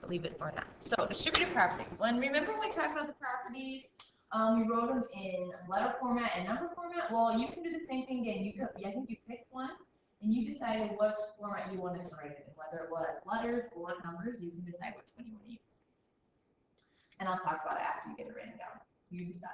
leave it for now. So distributive property. Remember when we talked about the properties, we wrote them in letter format and number format. Well, you can do the same thing again. I think you picked one and you decided which format you wanted to write it in, whether it was letters or numbers. You can decide which one you want to use. And I'll talk about it after you get it written down. So you decide.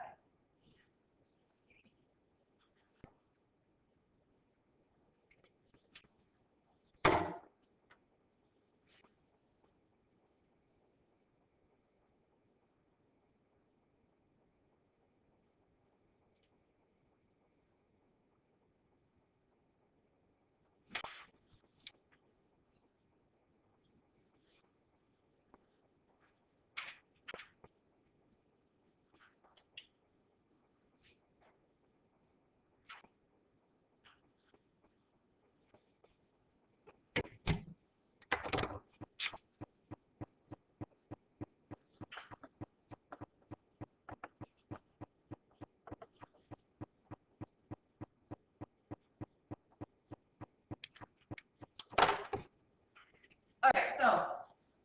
Alright, so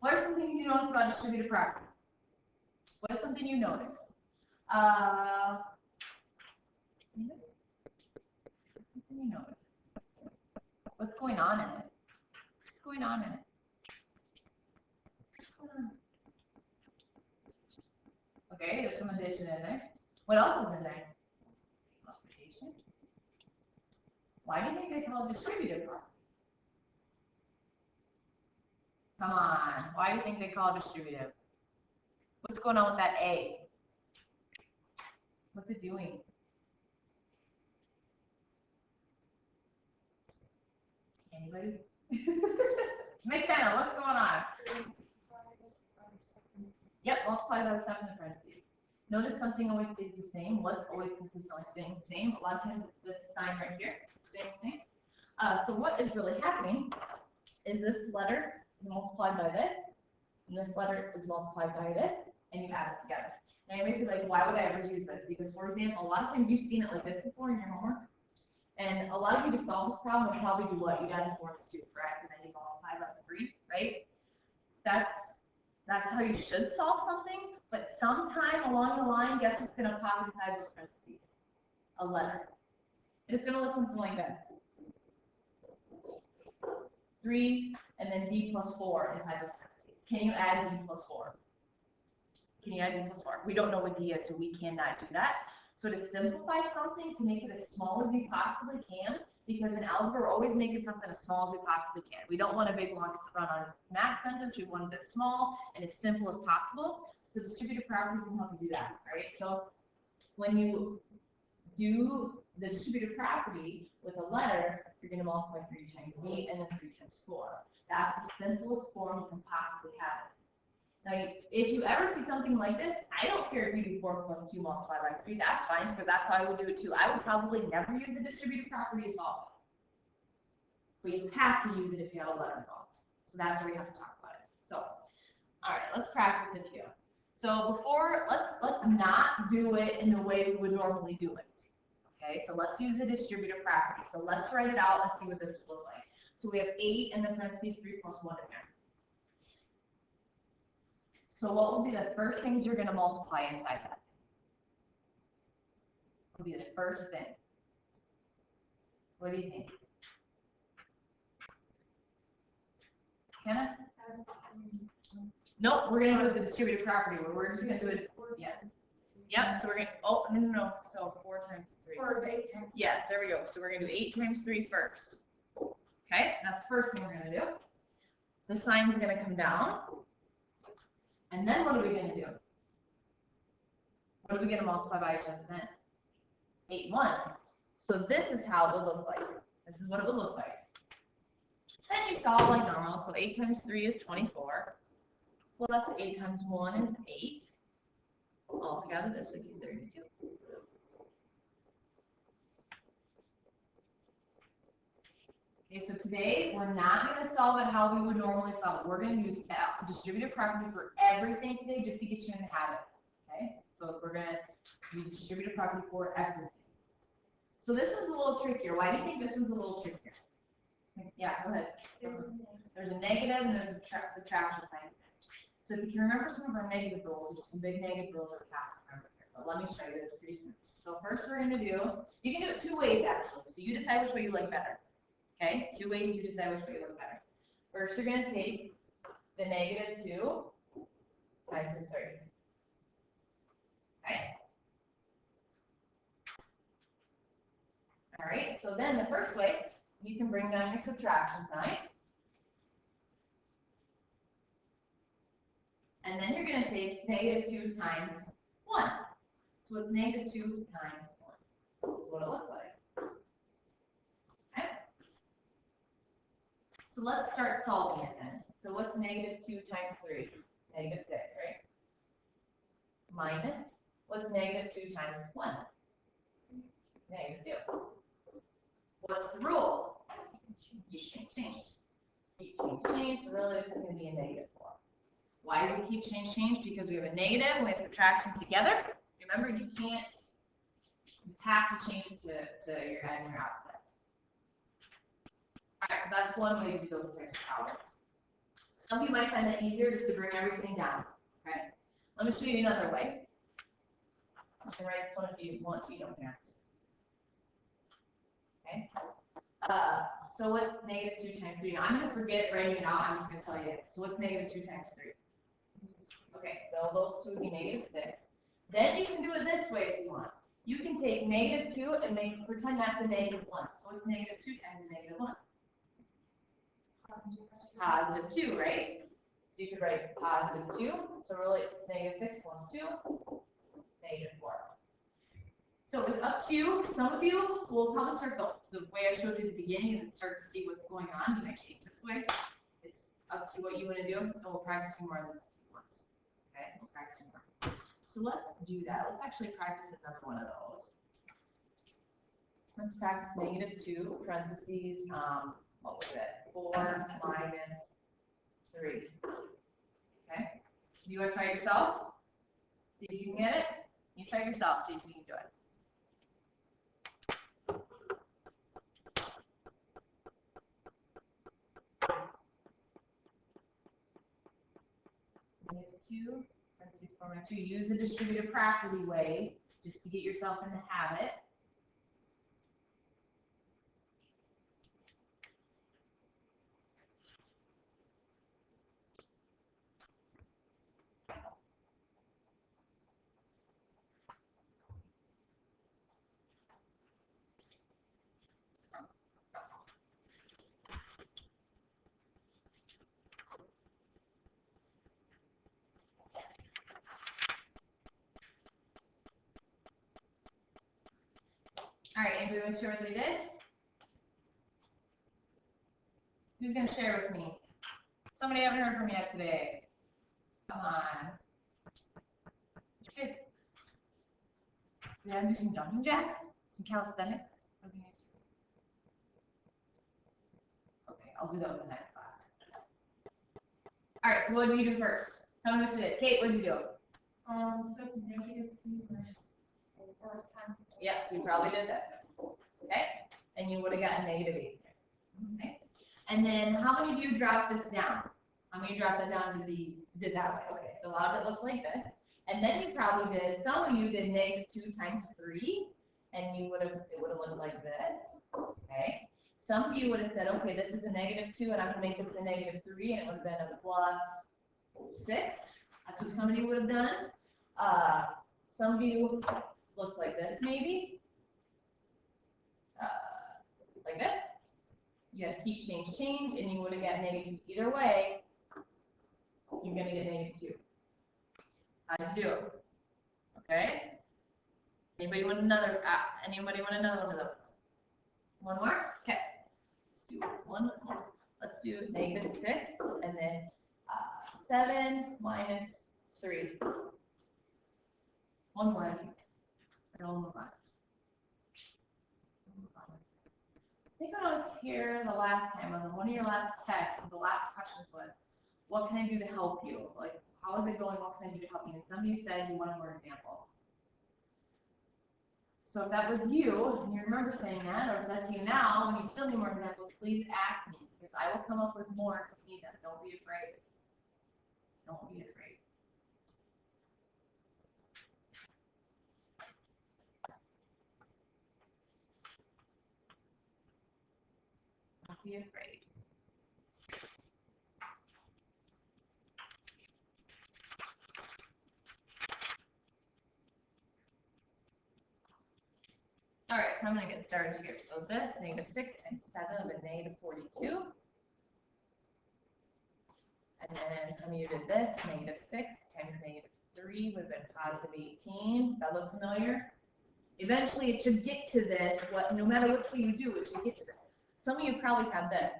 what are some things you notice about distributive property? What is something you notice? Something you notice. What's going on in it? What's going on in it? Okay, there's some addition in there. What else is in there? Multiplication. Why do you think they call it distributive property? Come on, why do you think they call it distributive? What's going on with that A? What's it doing? Anybody? McKenna, what's going on? Yep, multiply by the 7 in the parentheses. Notice something always stays the same. What's always consistently staying the same? A lot of times it's this sign right here, staying the same. So what is really happening is this letter is multiplied by this, and this letter is multiplied by this, and you add it together. Now you may be like, why would I ever use this? Because, for example, a lot of times you've seen it like this before in your homework, and a lot of you to solve this problem would probably do what? You'd add 4 and 2, correct? And then you multiply by 3, right? That's how you should solve something, but sometime along the line, guess what's going to pop inside those parentheses? A letter. And it's going to look something like this. 3, and then D plus 4 inside those parentheses. Can you add D plus 4? Can you add D plus 4? We don't know what D is, so we cannot do that. So to simplify something, to make it as small as you possibly can, because in algebra, we're always making something as small as we possibly can. We don't want a big, long run-on math sentence. We want it as small and as simple as possible. So distributive properties can help you do that, right? So when you do the distributive property with a letter, you're going to multiply 3 times D and then 3 times 4. That's the simplest form you can possibly have it. Now, if you ever see something like this, I don't care if you do 4 plus 2 multiplied by 3, that's fine, because that's how I would do it too. I would probably never use a distributive property to solve this. But you have to use it if you have a letter involved. So that's where we have to talk about it. So, all right, let's practice it here. So before, let's not do it in the way we would normally do it. Okay, so let's use a distributive property. So let's write it out and see what this looks like. So we have 8 and then parentheses 3 plus 1 in there. So what will be the first things you're going to multiply inside that? What will be the first thing? What do you think? Hannah? Nope, we're going to do the distributive property where we're just going to do it. Yeah. Yep, so we're going to, oh, no. So 4 times 3. Or 8 times 3. Yes, there we go. So we're going to do 8 times 3 first. Okay, that's the first thing we're going to do. The sign is going to come down. And then what are we going to do? What are we going to multiply by each other then? 8 and 1. So this is how it would look like. This is what it would look like. Then you solve like normal. So 8 times 3 is 24. Plus 8 times 1 is 8. All together, this would be 32. Okay, so today we're not going to solve it how we would normally solve it. We're going to use distributive property for everything today just to get you in the habit. Okay, so we're going to use distributive property for everything. So this one's a little trickier. Why do you think this one's a little trickier? Yeah, go ahead. There's a negative and there's a subtraction sign. So if you can remember some of our negative rules, there's some big negative rules that we have to remember here. But let me show you. It's pretty simple. So first we're going to do, you can do it two ways actually. So you decide which way you like better. Okay? Two ways you decide which way you like better. First you're going to take the negative 2 times the 3. Okay? All right, so then the first way, you can bring down your subtraction sign. And then you're going to take negative 2 times 1. So it's negative 2 times 1. This is what it looks like. Okay? So let's start solving it then. So what's negative 2 times 3? Negative 6, right? Minus, what's negative 2 times 1? Negative 2. What's the rule? Keep change. Keep change. So really this is going to be a negative 4. Why does it keep change? Because we have a negative and we have subtraction together. Remember, you have to change it to your add and your offset. All right, so that's one way to do those types of problems. Some of you might find that easier just to bring everything down. Okay, let me show you another way. You can write this one if you want to, you don't have to. Okay. So what's negative 2 times 3? Now I'm going to forget writing it out. I'm just going to tell you. So what's negative 2 times 3? Okay, so those two would be negative 6. Then you can do it this way if you want. You can take negative 2 and pretend that's a negative 1. So what's negative 2 times a negative 1? Positive 2, right? So you could write positive 2. So really it's negative 6 plus 2, negative 4. So it's up to you. Some of you will probably start the way I showed you at the beginning and start to see what's going on. You might change this way. It's up to what you want to do, and we'll practice more of this if you want. Okay, we'll practice more. So let's do that. Let's actually practice another one of those. Let's practice negative 2 parentheses. What was it? 4 minus 3. Okay. Do you want to try it yourself? See if you can get it. You try it yourself. See if you can do it. Negative 2 parentheses 4 minus 3. Use the distributive property way just to get yourself in the habit. All right, anybody want to share what they did? Who's going to share with me? Somebody I haven't heard from yet today. Come on. Guys, we have to do some jumping jacks? Some calisthenics? Okay, I'll do that with the next class. All right, so what did you do first? Tell me what you did. Kate, what did you do? Put negative 2 minus 4 times. Yes, you probably did this. Okay? And you would have gotten negative 8 there. Okay? And then how many of you dropped this down? How many dropped that down to did that way? Okay, so a lot of it looked like this. And then you probably did, some of you did negative 2 times 3, and it would have looked like this. Okay? Some of you would have said, okay, this is a negative 2, and I'm going to make this a negative 3, and it would have been a plus 6. That's what somebody would have done. Some of you looked like this, maybe. Like this. You had to keep change, and you would have got negative 2. Either way, you're going to get negative 2. How did you do? Okay. Anybody want another one of those? One more? Okay. Let's do one more. Let's do negative 6, and then 7 minus 3. One more. Or one more. I think when I was here the last time, on one of your last tests, the last questions was, what can I do to help you? Like, how is it going? What can I do to help you? And some of you said you wanted more examples. So if that was you, and you remember saying that, or if that's you now, when you still need more examples, please ask me, because I will come up with more if you need them. Don't be afraid. Don't be afraid. Don't be afraid. All right, so I'm going to get started here. So this, -6 times 7 is -42. And then some of you did this, -6 times -3 would have been +18. Does that look familiar? Eventually it should get to this, no matter which way you do, it should get to this. Some of you probably have this.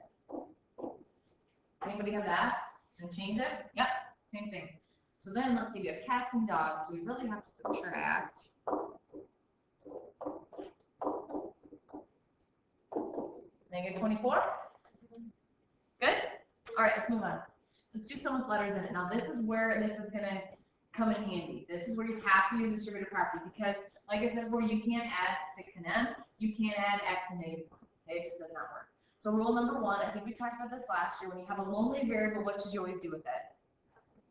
Anybody have that? And change it? Yep, same thing. So then let's see, we have cats and dogs, so we really have to subtract. -24? Good? All right, let's move on. Let's do some with letters in it. Now this is where this is gonna come in handy. This is where you have to use distributive property because, like I said, where you can't add 6 and m, you can't add x and -1. Okay, it just does not work. So rule number 1, I think we talked about this last year. When you have a lonely variable, what should you always do with it?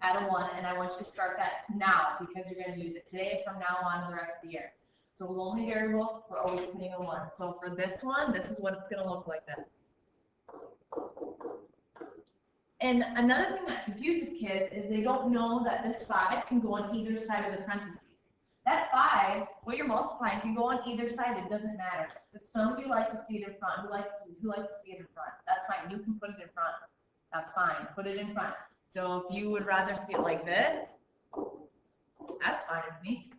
Add a 1, and I want you to start that now because you're going to use it today from now on to the rest of the year. So lonely variable, we're always putting a 1. So for this one, this is what it's going to look like then. And another thing that confuses kids is they don't know that this 5 can go on either side of the parentheses. That 5, what you're multiplying, can go on either side. It doesn't matter. But some of you like to see it in front. Who likes to see it in front? That's fine. You can put it in front. That's fine. Put it in front. So if you would rather see it like this, that's fine with me.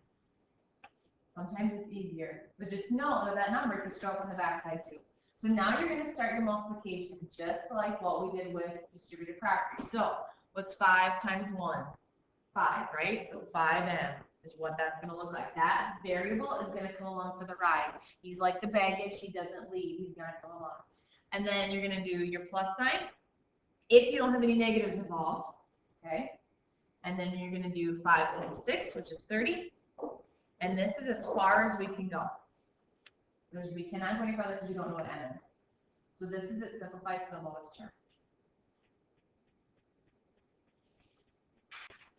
Sometimes it's easier. But just know that that number could show up on the back side too. So now you're going to start your multiplication just like what we did with distributive property. So what's 5 times 1? 5, right? So 5m is what that's going to look like. That variable is going to come along for the ride. He's like the baggage. He doesn't leave. He's going to come along. And then you're going to do your plus sign if you don't have any negatives involved. Okay? And then you're going to do 5 times 6, which is 30. And this is as far as we can go. We cannot go any further because we don't know what n is. So this is it simplified to the lowest term.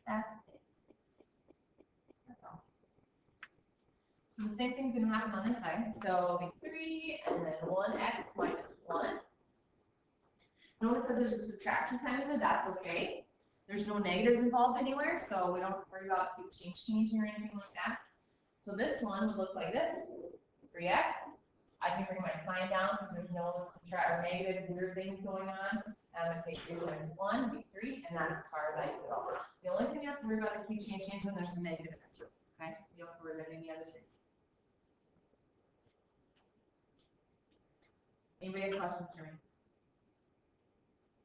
That's it. That's all. So the same thing's going to happen on this side. So it'll be 3 and then 1x minus 1. Notice that there's a subtraction sign in it. That's okay. There's no negatives involved anywhere, so we don't have to worry about changing or anything like that. So this one would look like this. 3x. I can bring my sign down because there's no subtract or negative weird things going on. And I'm going to take 3 times 1, be 3, and that's as far as I can go. The only thing you have to worry about is keep changing when there's some negative in there too. Okay? You don't have to worry about any other thing. Anybody have questions for me?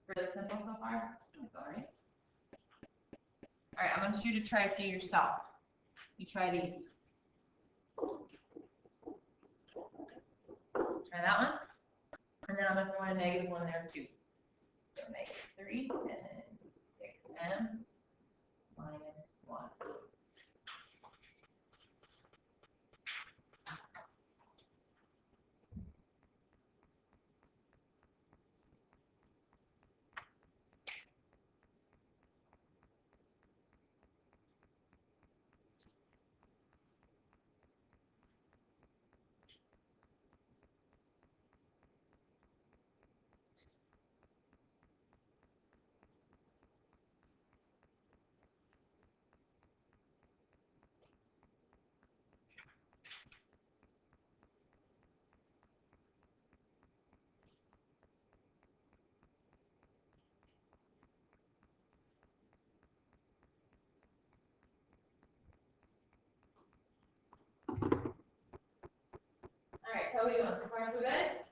Really simple so far? That's all right. All right, I want you to try a few yourself. You try these. Try that one. And then I'm going to throw in a -1 there too. So -3 and then 6m minus 1. All right, so how are we doing? So far, so good?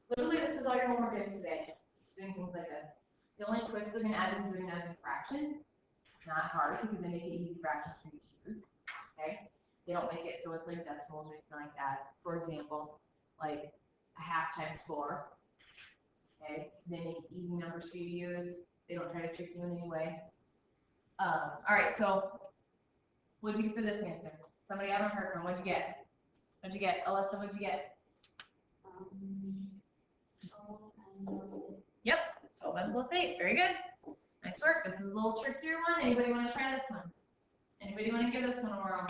Literally, this is all your homework is today. Doing things like this. The only choice they're going to add is they're going to add a fraction. It's not hard because they make it easy fractions for you to use. Okay? They don't make it so it's like decimals or anything like that. For example, like a half times 4. Okay? They make easy numbers for you to use. They don't try to trick you in any way. All right, so what did you get for this answer? Somebody I haven't heard from. What'd you get? What'd you get? Alyssa, what'd you get? 12 and 8. Yep, 12 plus 8. Very good. Nice work. This is a little trickier one. Anybody want to try this one? Anybody want to give this one a whirl?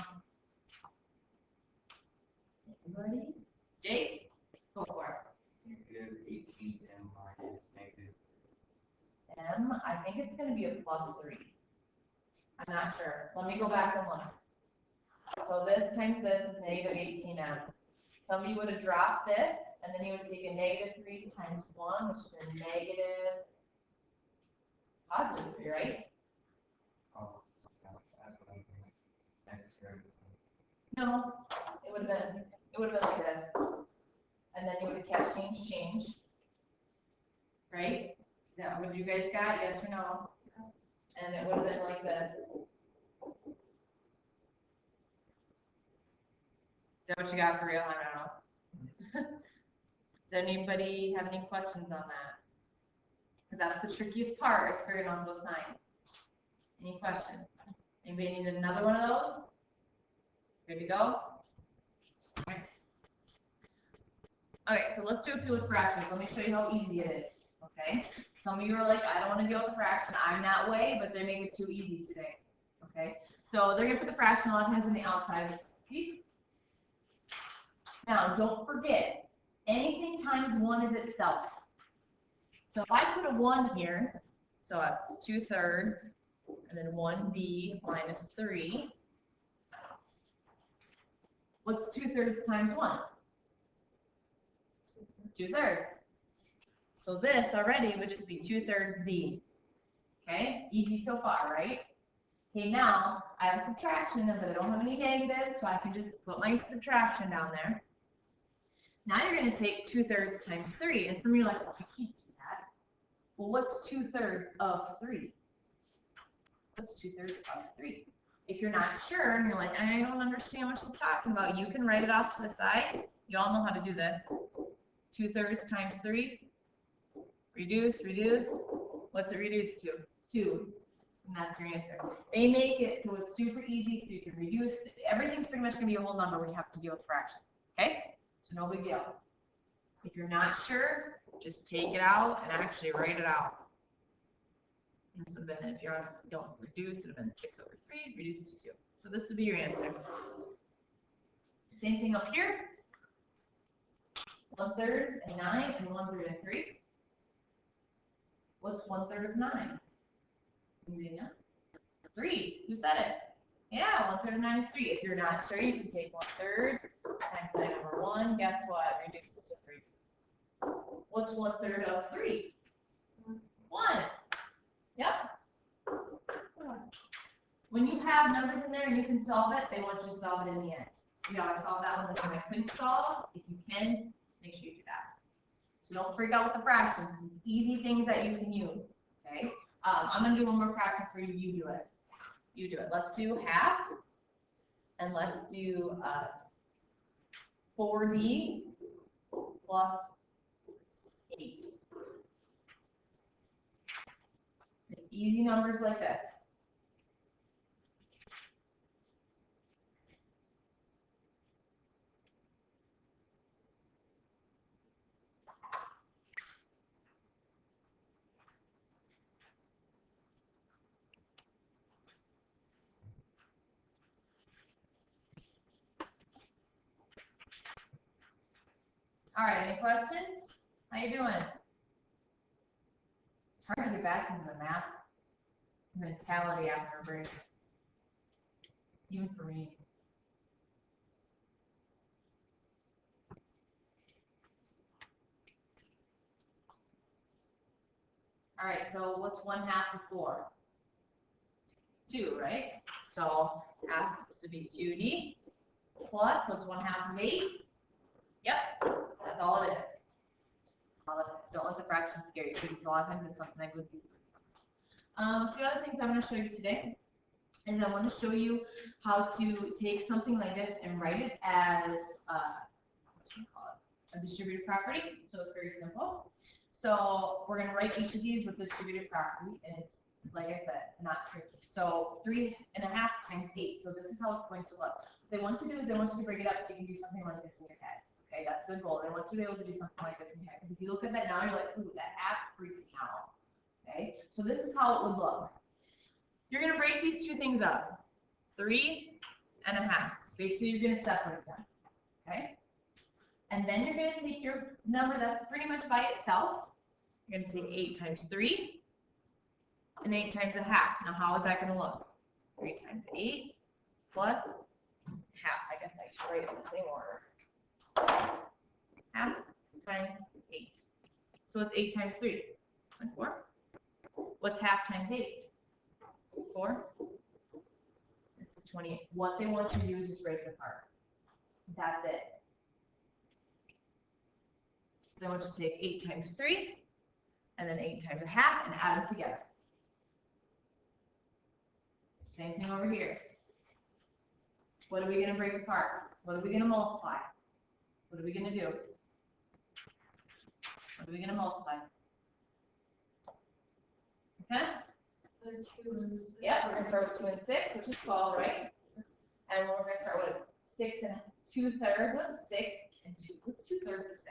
Anybody? Jake? Go for it. Negative 18m minus negative. M, I think it's going to be a +3. I'm not sure. Let me go back and look. So this times this is negative 18m. Some of you would have dropped this, and then you would take a -3 times 1, which is a negative +3, right? Oh, that's what I'm doing. Necessary. No, it would have been like this. And then you would have kept change. Right? Is that what you guys got? Yes or no? And it would have been like this. Is that what you got for real? I don't know. Does anybody have any questions on that? Because that's the trickiest part, is figuring out those signs. Any questions? Anybody need another one of those? Good to go? Okay, so let's do a few with fractions. Let me show you how easy it is. Okay? Some of you are like, I don't want to deal with a fraction. I'm that way, but they make it too easy today. Okay? So they're going to put the fraction a lot of times on the outside of the parentheses. Now, don't forget, anything times 1 is itself. So if I put a 1 here, so it's 2/3, and then 1d minus 3. What's 2/3 times 1? 2/3. So this already would just be 2/3 d. Okay, easy so far, right? Okay, now I have a subtraction, but I don't have any negatives, so I can just put my subtraction down there. Now you're going to take 2/3 times 3, and some of you are like, oh, I can't do that. Well, what's 2/3 of 3? What's 2/3 of 3? If you're not sure, and you're like, I don't understand what she's talking about, you can write it off to the side. You all know how to do this. 2/3 times 3. Reduce. What's it reduced to? 2. And that's your answer. They make it so it's super easy, so you can reduce. Everything's pretty much going to be a whole number when you have to deal with fractions. Okay? So no big deal. If you're not sure, just take it out and actually write it out. And so then if you don't reduce, it would have been 6/3, reduce it to 2. So this would be your answer. Same thing up here. 1/3 and 9 and 1/3 and 3. What's 1/3 of 9? Anybody know? 3. Who said it? Yeah, 1/3 of 9 is 3. If you're not sure, you can take 1/3 times 9/1. Guess what? Reduces to 3. What's 1/3 of 3? 1. Yep. When you have numbers in there and you can solve it, they want you to solve it in the end. See how I solved that one, this one I couldn't solve? If you can, make sure you do that. So don't freak out with the fractions. It's easy things that you can use. Okay? I'm going to do one more fraction for you. You do it. You do it. Let's do half. And let's do 4d plus 8. It's easy numbers like this. All right, any questions? How you doing? It's hard to get back into the math mentality after a break, even for me. All right, so what's 1/2 of 4? 2, right? So half has to be 2d plus what's 1/2 of 8? Yep, that's all it is. All it is. Don't let the fractions scare you because a lot of times it's something that goes easy. A few other things I'm going to show you today is I want to show you how to take something like this and write it as what should I call it? A distributive property. So it's very simple. So we're going to write each of these with distributive property, and it's, like I said, not tricky. So 3.5 times 8. So this is how it's going to look. What they want to do is they want you to break it up so you can do something like this in your head. Okay, that's the goal. They want you to be able to do something like this in your head. Because if you look at that now, you're like, ooh, that half freaks me out. Okay, so this is how it would look. You're gonna break these two things up, 3.5. Basically, you're gonna separate them, okay? And then you're gonna take your number that's pretty much by itself. You're gonna take 8 times 3 and 8 times 1/2. Now, how is that gonna look? 3 times 8 plus 1/2. I guess I should write it in the same order. 1/2 times 8. So it's 8 times 3. 24. What's 1/2 times 8? 4. This is 28. What they want you to do is just break it apart. That's it. So they want you to take 8 times 3 and then 8 times 1/2 and add them together. Same thing over here. What are we going to break apart? What are we going to multiply? What are we going to do? What are we going to multiply? Okay? The 2 and 6. Yeah, we're going to start with 2 and 6, which is 12, right? And we're going to start with 6 and 2/3 of 6 and 2. What's 2/3 of 6?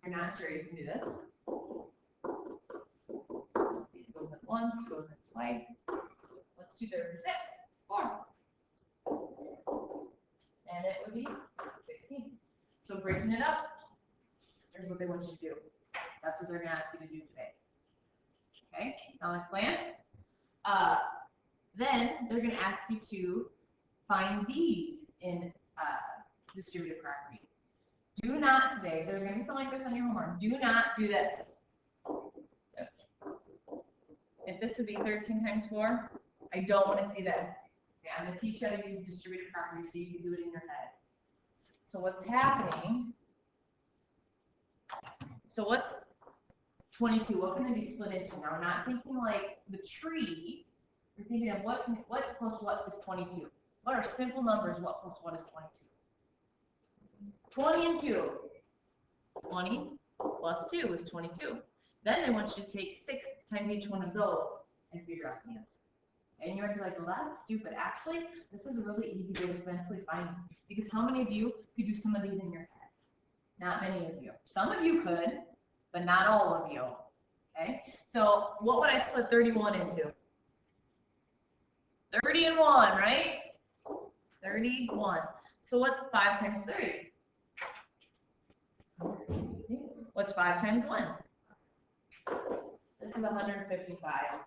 If you're not sure, you can do this. It goes in once, goes in twice. What's 2/3 of 6? 4. And it would be 16. So breaking it up, here's what they want you to do. That's what they're going to ask you to do today. Okay, sound like a plan? Then they're going to ask you to find these in distributive property. Do not today, there's going to be something like this on your homework. Do not do this. If this would be 13 times 4, I don't want to see this. Okay, I'm going to teach you how to use distributive property so you can do it in your head. So what's happening? So what's 22? What can it be split into? Now we're not thinking like the tree. We're thinking of what plus what is 22. What are simple numbers? What plus what is 22? 20 and 2. 20 plus 2 is 22. Then they want you to take 6 times each one of those and figure out the answer. And you're like, well, that's stupid. Actually, this is a really easy way to mentally find this. Because how many of you could do some of these in your head? Not many of you. Some of you could, but not all of you. Okay? So what would I split 31 into? 30 and 1, right? 31. So what's 5 times 30? What's 5 times 1? This is 155.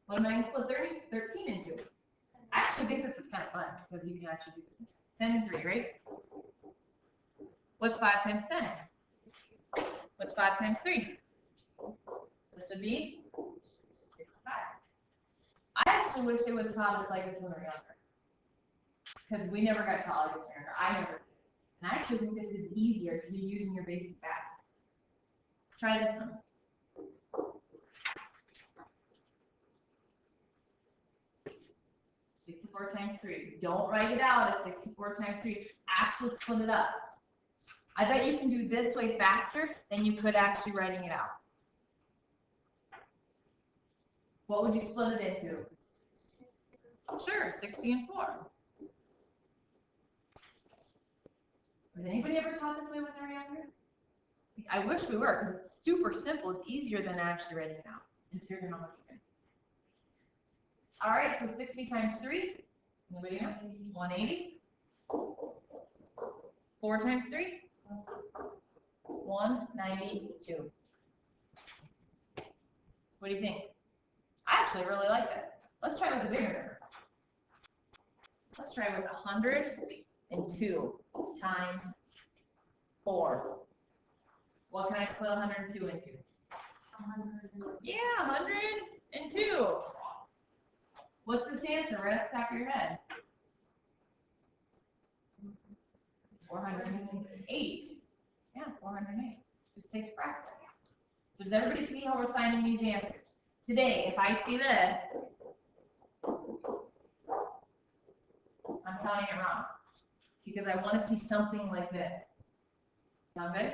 What am I going to split 13 into? I actually think this is kind of fun because you can actually do this in 10 and 3, right? What's 5 times 10? What's 5 times 3? This would be 65. I actually wish they would have taught us like this when we were younger. Because we never got taught like this when we were younger. I never did. And I actually think this is easier because you're using your basic facts. Try this one. 64 times 3. Don't write it out as 64 times 3. Actually split it up. I bet you can do this way faster than you could actually writing it out. What would you split it into? Sure, 60 and 4. Was anybody ever taught this way when they were younger? I wish we were, because it's super simple. It's easier than actually writing it out and figuring out what you can. All right, so 60 times 3. Anybody know? 180. 4 times 3. 192. What do you think? I actually really like this. Let's try with a bigger number. Let's try with 102 times 4. What can I split 102 into? 100. Yeah, 102. What's this answer right at the top of your head? 408. Yeah, 408. Just takes practice. So does everybody see how we're finding these answers? Today, if I see this, I'm counting it wrong. Because I want to see something like this. Sound good?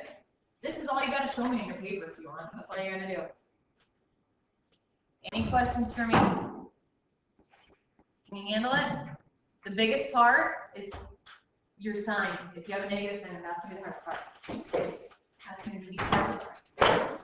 This is all you got to show me in your paper if you want. That's all you're going to do. Any questions for me? Can you handle it? The biggest part is your signs. If you have a negative sign, that's the hardest part. That's gonna be the